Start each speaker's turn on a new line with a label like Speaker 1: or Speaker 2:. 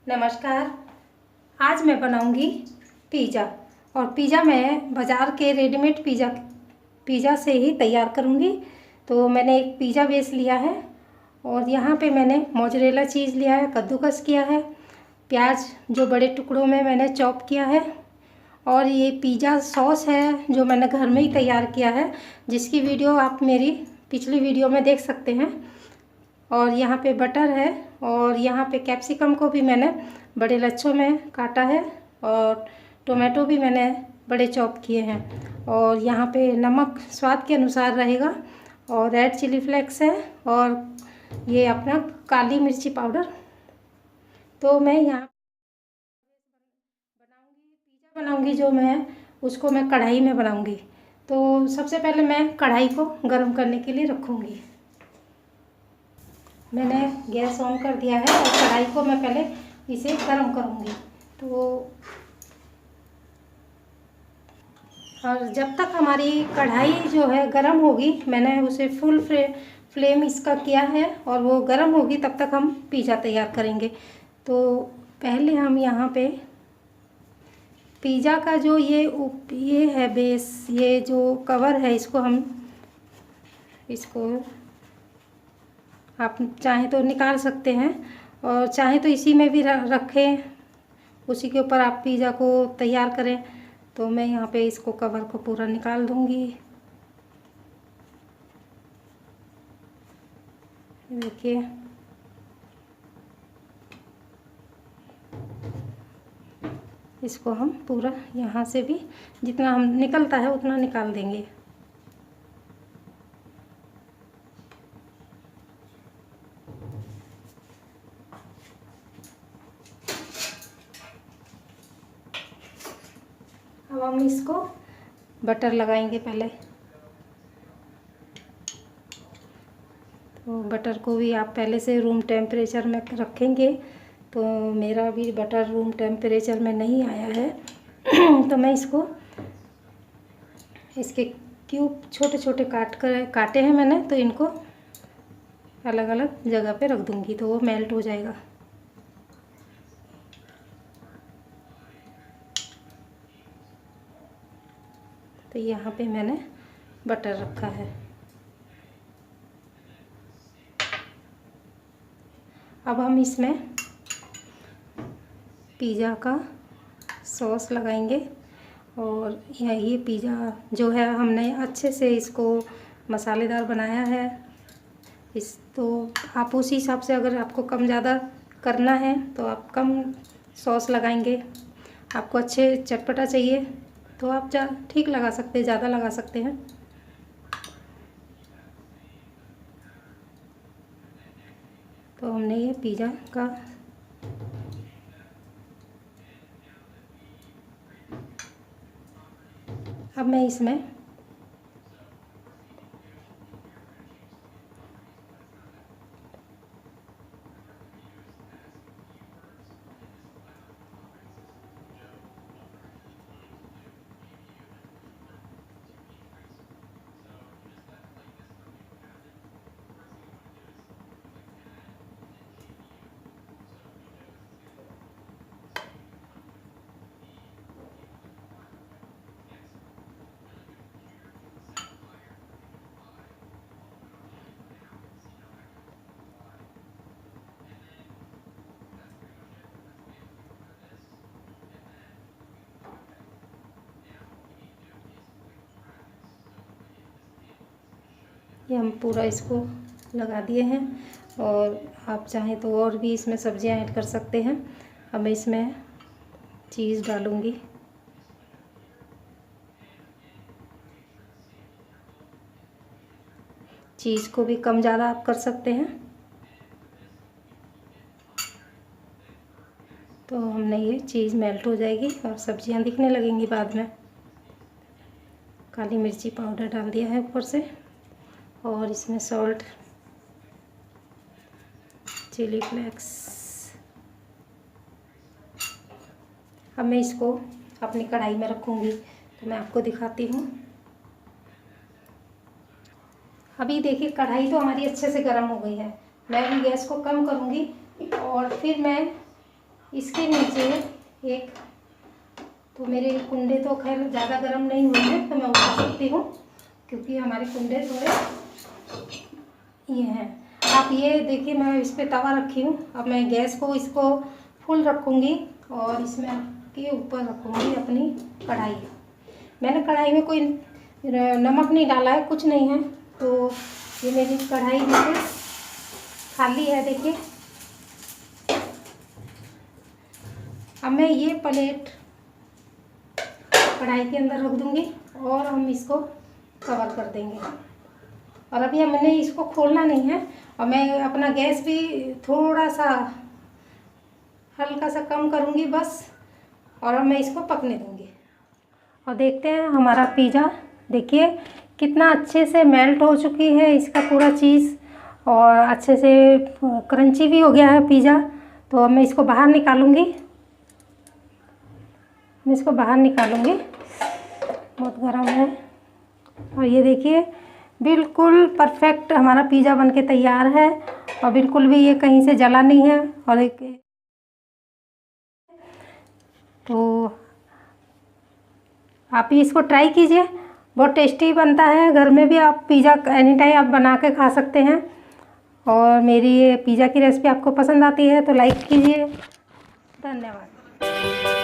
Speaker 1: नमस्कार। आज मैं बनाऊंगी पिज़्ज़ा। और पिज़्ज़ा मैं बाज़ार के रेडीमेड पिज़्ज़ा से ही तैयार करूंगी। तो मैंने एक पिज़्ज़ा बेस लिया है और यहाँ पे मैंने मोज़रेला चीज़ लिया है, कद्दूकस किया है, प्याज जो बड़े टुकड़ों में मैंने चॉप किया है, और ये पिज़्ज़ा सॉस है जो मैंने घर में ही तैयार किया है, जिसकी वीडियो आप मेरी पिछली वीडियो में देख सकते हैं। और यहाँ पे बटर है और यहाँ पे कैप्सिकम को भी मैंने बड़े लच्छों में काटा है और टोमेटो भी मैंने बड़े चॉप किए हैं। और यहाँ पे नमक स्वाद के अनुसार रहेगा और रेड चिली फ्लेक्स है और ये अपना काली मिर्ची पाउडर। तो मैं यहाँ पिज़्ज़ा बनाऊँगी जो मैं उसको मैं कढ़ाई में बनाऊँगी। तो सबसे पहले मैं कढ़ाई को गर्म करने के लिए रखूँगी। मैंने गैस ऑन कर दिया है और कढ़ाई को मैं पहले इसे गर्म करूँगी। तो और जब तक हमारी कढ़ाई जो है गर्म होगी, मैंने उसे फुल फ्लेम इसका किया है और वो गर्म होगी तब तक हम पिज़्ज़ा तैयार करेंगे। तो पहले हम यहाँ पे पिज़्ज़ा का जो ये है बेस, ये जो कवर है, इसको आप चाहें तो निकाल सकते हैं और चाहें तो इसी में भी रखें, उसी के ऊपर आप पिज़्ज़ा को तैयार करें। तो मैं यहाँ पे इसको कवर को पूरा निकाल दूँगी। देखिए, इसको हम पूरा यहाँ से भी जितना हम निकलता है उतना निकाल देंगे। अब हम इसको बटर लगाएंगे पहले। तो बटर को भी आप पहले से रूम टेम्परेचर में रखेंगे। तो मेरा भी बटर रूम टेम्परेचर में नहीं आया है तो मैं इसके क्यूब छोटे छोटे काटे हैं मैंने, तो इनको अलग अलग जगह पे रख दूंगी तो वो मेल्ट हो जाएगा। तो यहाँ पे मैंने बटर रखा है। अब हम इसमें पिज़्ज़ा का सॉस लगाएंगे। और ये पिज़्ज़ा जो है हमने अच्छे से इसको मसालेदार बनाया है। तो आप उसी हिसाब से, अगर आपको कम ज़्यादा करना है तो आप कम सॉस लगाएंगे। आपको अच्छे चटपटा चाहिए तो आप ठीक लगा सकते हैं, ज़्यादा लगा सकते हैं। तो हमने ये पिज़्ज़ा का अब मैं इसमें ये हम पूरा इसको लगा दिए हैं। और आप चाहें तो और भी इसमें सब्जियां ऐड कर सकते हैं। अब मैं इसमें चीज़ डालूँगी। चीज़ को भी कम ज़्यादा आप कर सकते हैं। तो हमने ये चीज़ मेल्ट हो जाएगी और सब्जियां दिखने लगेंगी बाद में। काली मिर्ची पाउडर डाल दिया है ऊपर से और इसमें सॉल्ट, चिली फ्लेक्स। अब मैं इसको अपनी कढ़ाई में रखूँगी तो मैं आपको दिखाती हूँ। अभी देखिए, कढ़ाई तो हमारी अच्छे से गर्म हो गई है। मैं अभी गैस को कम करूँगी और फिर मैं इसके नीचे एक, तो मेरे कुंडे तो खैर ज़्यादा गर्म नहीं हुए हैं तो मैं उठा सकती हूँ, क्योंकि हमारे कुंडे थोड़े ये हैं। आप ये देखिए, मैं इस पे तवा रखी हूँ। अब मैं गैस को इसको फुल रखूँगी और इसमें के ऊपर रखूँगी अपनी कढ़ाई। मैंने कढ़ाई में कोई नमक नहीं डाला है, कुछ नहीं है। तो ये मेरी कढ़ाई देखिए खाली है, देखिए। अब मैं ये प्लेट कढ़ाई के अंदर रख दूँगी और हम इसको कवर कर देंगे। और अभी हमने इसको खोलना नहीं है। और मैं अपना गैस भी थोड़ा सा हल्का सा कम करूँगी बस, और अब मैं इसको पकने दूँगी। और देखते हैं हमारा पिज़्ज़ा, देखिए कितना अच्छे से मेल्ट हो चुकी है इसका पूरा चीज़, और अच्छे से क्रंची भी हो गया है पिज़्ज़ा। तो अब मैं इसको बाहर निकालूँगी, बहुत गर्म है। और ये देखिए बिल्कुल परफेक्ट हमारा पिज़्ज़ा बनके तैयार है, और बिल्कुल भी ये कहीं से जला नहीं है। और एक तो आप ही इसको ट्राई कीजिए, बहुत टेस्टी बनता है। घर में भी आप पिज़्ज़ा एनी टाइम आप बना के खा सकते हैं। और मेरी ये पिज़्ज़ा की रेसिपी आपको पसंद आती है तो लाइक कीजिए। धन्यवाद।